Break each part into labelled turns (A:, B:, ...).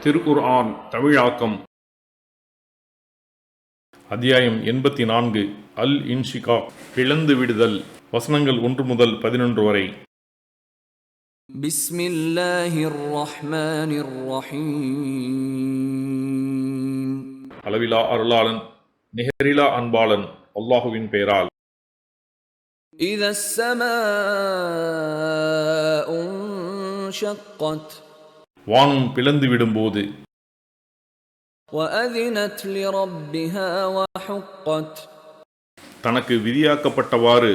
A: திருக்குர்ஆன் தமிழாக்கம் அத்தியாயம் 84 அல் இன்ஷிகாக் பிளந்து விடுதல். வசனங்கள் 1 முதல் 11 வரை.
B: பிஸ்மில்லாஹிர் ரஹ்மானிர் ரஹீம்.
A: அளவிலா அருளாளன் நிகரிலா அன்பாளன் அல்லாஹுவின் பெயரால்.
B: இதஸ் ஸமாஉ ஷக்கத்
A: வானம் பிளந்து விடும்போது.
B: வஅதினத் லிரப்பிஹா வஹுக்கத்
A: தனக்கு விதியாக்கப்பட்டவாறு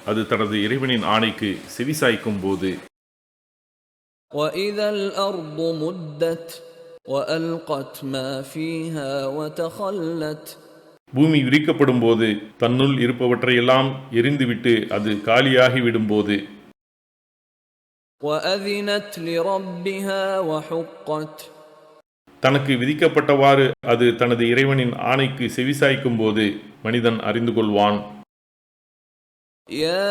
A: அது தனது இறைவனின் ஆணைக்கு செவிசாய்க்கும் போது.
B: வஇதல் அர்து முத்தத் வஅல்கத் மா ஃபீஹா வதகல்லத்
A: பூமி விரிக்கப்படும் போது தன்னுள் இருப்பவற்றையெல்லாம் எரிந்துவிட்டு அது காலியாகி விடும்போது.
B: வஅதினத் லிரப்பிஹா வஹுக்கத்
A: தனக்கு விதிக்கப்பட்டவாறு அது தனது இறைவனின் ஆணைக்கு செவிசாய்க்கும் போது மனிதன் அறிந்து கொள்வான்.
B: யா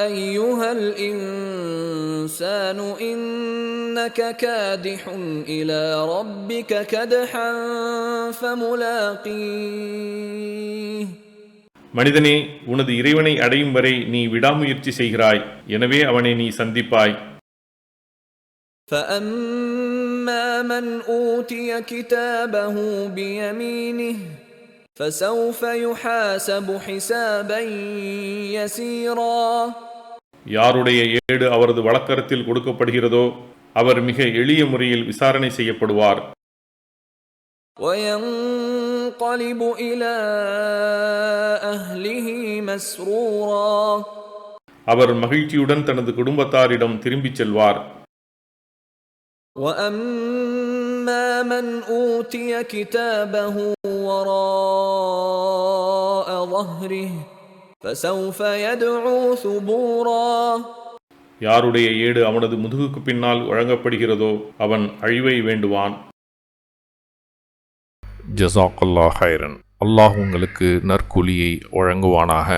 B: அய்யுஹல் இன்சானு இன்னக காதிஹுன் இலா ரப்பிக கத்ஹன் ஃபமுலாகீஹ்.
A: மனிதனே, உனது இறைவனை அடையும் வரை நீ விடாமுயற்சி செய்கிறாய், எனவே அவனை நீ சந்திப்பாய்.
B: فَأَمَّا مَنْ أُوتِيَ كِتَابَهُ بِيَمِينِهِ فَسَوْفَ يُحَاسَبُ حِسَابًا يَسِيرًا.
A: யாருடைய ஏடு அவரது வலக்கரத்தில் கொடுக்கப்படுகிறதோ அவர் மிக எளிய முறையில் விசாரணை செய்யப்படுவார்.
B: وَيَنْقَلِبُ إِلَى أَهْلِهِ مَسْرُورًا.
A: அவர் மகிழ்ச்சியுடன் தனது குடும்பத்தாரிடம் திரும்பிச் செல்வார்.
B: وَأَمَّا مَنْ أُوتِيَ كِتَابَهُ وَرَاءَ ظَهْرِهِ فَسَوْفَ يَدْعُو ثُبُورًا.
A: யாருடைய ஏடு அவனது முதுகுக்கு பின்னால் வழங்கப்படுகிறதோ அவன் அழிவை வேண்டுவான்.
C: ஜஸாக்கல்லாஹ் ஹைரன். அல்லாஹ் உங்களுக்கு நற்கூலியை வழங்குவானாக.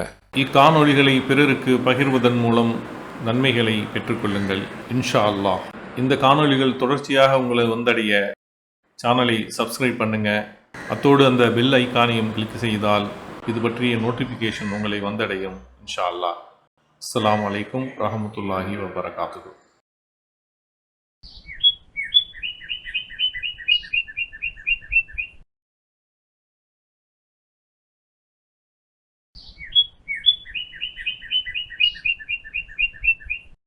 A: இக்காணொளிகளை பிறருக்கு பகிர்வதன் மூலம் நன்மைகளை பெற்றுக்கொள்ளுங்கள் இன்ஷா அல்லாஹ். இந்த காணொளிகள் தொடர்ச்சியாக உங்களை வந்தடைய சேனலை சப்ஸ்கிரைப் பண்ணுங்க. அத்தோடு அந்த பெல் ஐக்கானையும் கிளிக் செய்தால் இது பற்றிய நோட்டிஃபிகேஷன் உங்களை வந்தடையும் இன்ஷா அல்லாஹ். அஸ்ஸலாமு அலைக்கும் ரஹமத்துல்லாஹி வபரகாத்துஹு.